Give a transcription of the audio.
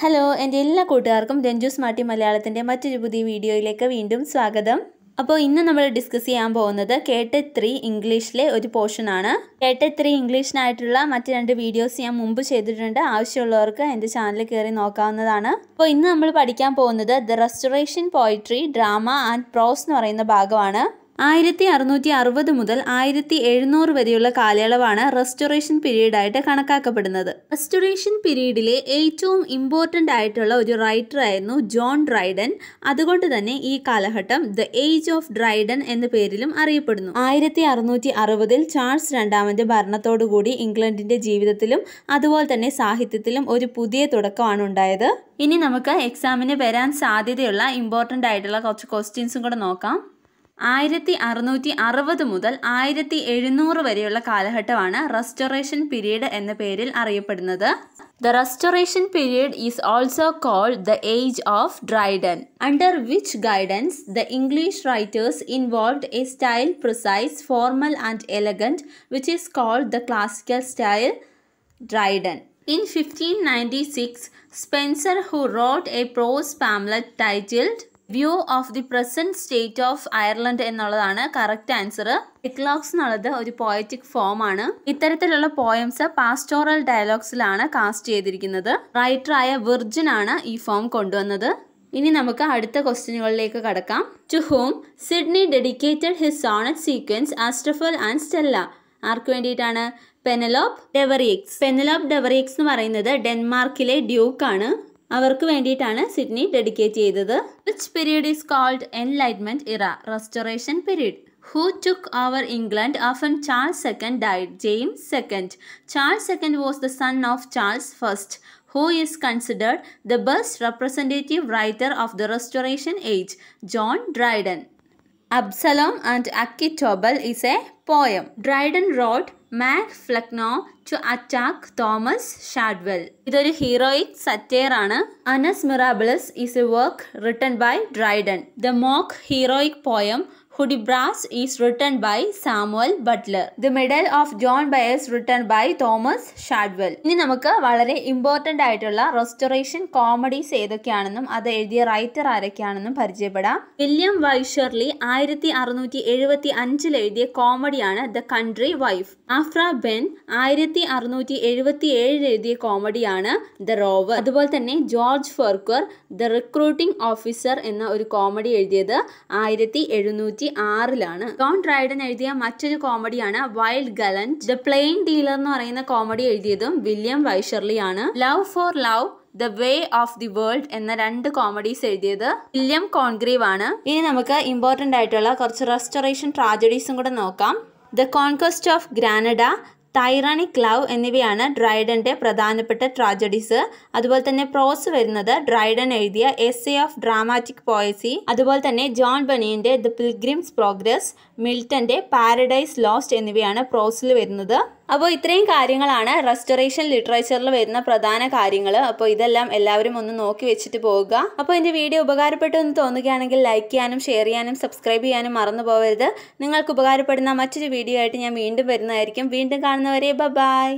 Hello എൻ്റെ എല്ലാ കൂട്ടുകാർക്കും രഞ്ജുസ്മാർട്ടി മലയാളത്തിൻ്റെ മറ്റൊരു പുതിയ വീഡിയോയിലേക്ക് വീണ്ടും സ്വാഗതം. അപ്പോൾ ഇന്ന് നമ്മൾ ഡിസ്കസ് ചെയ്യാൻ പോകുന്നത് കേട്ടറ്റ് 3 ഇംഗ്ലീഷിലെ ഒരു പോർഷനാണ്. കേട്ടറ്റ് 3 ഇംഗ്ലീഷിനായിട്ടുള്ള മറ്റ് 2 വീഡിയോസ് ഞാൻ മുമ്പ് ചെയ്തിട്ടുണ്ട്. ആവശ്യമുള്ളവർക്ക് എൻ്റെ ചാനൽ കയറി നോക്കാവുന്നതാണ്. അപ്പോൾ ഇന്ന് നമ്മൾ പഠിക്കാൻ പോകുന്നത് the restoration poetry drama and prose എന്ന് പറയുന്ന ഭാഗമാണ്. 1660 മുതൽ 1700 വരെയുള്ള കാലയളവാണ് റെസ്റ്റോറേഷൻ പീരീഡ് ആയിട്ട് കണക്കാക്കപ്പെടുന്നത്. റെസ്റ്റോറേഷൻ പീരീഡിലെ ഏറ്റവും ഇമ്പോർട്ടൻ്റ് ആയിട്ടുള്ള ഒരു റൈറ്റർ ആയിരുന്നു ജോൺ ഡ്രൈഡൻ. അതുകൊണ്ട് തന്നെ ഈ കാലഘട്ടം ദ ഏജ് ഓഫ് ഡ്രൈഡൻ എന്ന പേരിലും അറിയപ്പെടുന്നു. 1660 ചാൾസ് രണ്ടാമന്റെ ഭരണത്തോടുകൂടി ഇംഗ്ലണ്ടിന്റെ ജീവിതത്തിലും അതുപോലെ തന്നെ സാഹിത്യത്തിലും ഒരു പുതിയ തുടക്കമാണ് ഉണ്ടായത്. ഇനി നമുക്ക് എക്സാമിന് വരാൻ സാധ്യതയുള്ള ഇമ്പോർട്ടൻ്റ് ആയിട്ടുള്ള കുറച്ച് ക്വസ്റ്റ്യൻസും കൂടെ നോക്കാം. 1660 മുതൽ 1700 വരെയുള്ള കാലഘട്ടമാണ് റെസ്റ്റോറേഷൻ പീരീഡ് എന്ന പേരിൽ അറിയപ്പെടുന്നത്. The restoration period is also called the age of Dryden, under which guidance the English writers involved a style precise, formal and elegant, which is called the classical style Dryden. In 1596, Spencer, who wrote a prose pamphlet titled view of the present state of Ireland എന്നുള്ളതാണ് correct answer. എക്ലോഗ്സ് എന്നുള്ളത് ഒരു poetic form ആണ്. ഇത്തരത്തിലുള്ള poems pastoral ഡയലോഗ്സിലാണ് cast ചെയ്തിരിക്കുന്നത്. റൈറ്ററായ virgin ആണ് ഈ form കൊണ്ടുവന്നത്. ഇനി നമുക്ക് അടുത്ത ക്വസ്റ്റ്യനുകളിലേക്ക് കടക്കാം. To whom Sidney dedicated his sonnet sequence Astrophel and Stella? ആർക്ക് വേണ്ടിയിട്ടാണ്? പെനലോപ്പ് ഡെവറിയക്സ്. പെനലോപ്പ് ഡെവറിയക്സ് എന്ന് പറയുന്നത് ഡെൻമാർക്കിലെ ഡ്യൂക്ക് ആണ്. അവർക്ക് വേണ്ടിയിട്ടാണ് സിഡ്നി ഡെഡിക്കേറ്റ് ചെയ്തത്. Which period is called enlightenment era? Restoration period. Who took over England after Charles II died? James II. Charles II was the son of Charles I, who is considered the best representative writer of the Restoration age. John Dryden. Absalom and Achitophel is a poem. Dryden wrote Mac Flecknoe to attack Thomas Shadwell. ഇതൊരു heroic satire ആണ്. Anas മിറാബിളസ് is a work written by Dryden. The mock heroic poem Hudibras is written by Samuel Butler. The Medal of John Byers written by Thomas Shadwell. ഇനി നമുക്ക് വളരെ important ആയിട്ടുള്ള restoration comedies ഏതൊക്കെയാണെന്നും അത് എഴുതിയ writer ആരൊക്കെയാണെന്നും പരിചയപ്പെടാം. William വൈഷർലി 1675 എഴുതിയ കോമഡിയാണ് ദ കൺട്രി വൈഫ്. ആഫ്ര ബെൻ 1677 എഴുതിയ കോമഡിയാണ് ദ റോവർ. അതുപോലെ തന്നെ ജോർജ് ഫെർക്വർ ദ റിക്രൂട്ടിംഗ് ഓഫീസർ എന്ന ഒരു കോമഡി എഴുതിയത് 1706 ജോൺ ഡ്രൈഡൻ എഴുതിയ മറ്റൊരു കോമഡിയാണ് വൈൽഡ് ഗലന്റ്. ദ പ്ലെയിൻ ഡീലർ എന്ന് പറയുന്ന കോമഡി എഴുതിയതും വില്യം വൈഷർലി ആണ്. Love for love the way of the world എന്ന 2 കോമഡീസ് എഴുതിയത് വില്യം കോൺഗ്രീവ് ആണ്. ഇനി നമുക്ക് ഇമ്പോർട്ടൻ്റ് ആയിട്ടുള്ള കുറച്ച് റെസ്റ്റോറേഷൻ ട്രാജഡീസും കൂടെ നോക്കാം. The conquest of Granada, tyrannic love എന്നിവയാണ് ഡ്രൈഡന്റെ പ്രധാനപ്പെട്ട ട്രാജഡീസ്. അതുപോലെ തന്നെ പ്രോസ് വരുന്നത് ഡ്രൈഡൻ എഴുതിയ എസ്സേ ഓഫ് ഡ്രാമാറ്റിക് പോയസി, അതുപോലെ തന്നെ ജോൺ ബനിയന്റെ ദ പിൽഗ്രിംസ് പ്രോഗ്രസ്, മിൽട്ടന്റെ പാരഡൈസ് ലോസ്റ്റ് എന്നിവയാണ് പ്രോസിൽ വരുന്നത്. അപ്പോൾ ഇത്രയും കാര്യങ്ങളാണ് റെസ്റ്റോറേഷൻ ലിറ്ററേച്ചറിൽ വരുന്ന പ്രധാന കാര്യങ്ങൾ. അപ്പോൾ ഇതെല്ലാം എല്ലാവരും ഒന്ന് നോക്കി വെച്ചിട്ട് പോവുക. അപ്പോൾ എൻ്റെ വീഡിയോ ഉപകാരപ്പെട്ടു എന്ന് തോന്നുകയാണെങ്കിൽ ലൈക്ക് ചെയ്യാനും ഷെയർ ചെയ്യാനും സബ്സ്ക്രൈബ് ചെയ്യാനും മറന്നു പോകരുത്. നിങ്ങൾക്ക് ഉപകാരപ്പെടുന്ന മറ്റൊരു വീഡിയോ ആയിട്ട് ഞാൻ വീണ്ടും വരുന്നതായിരിക്കും. വീണ്ടും കാണുന്നവരെ ബൈ.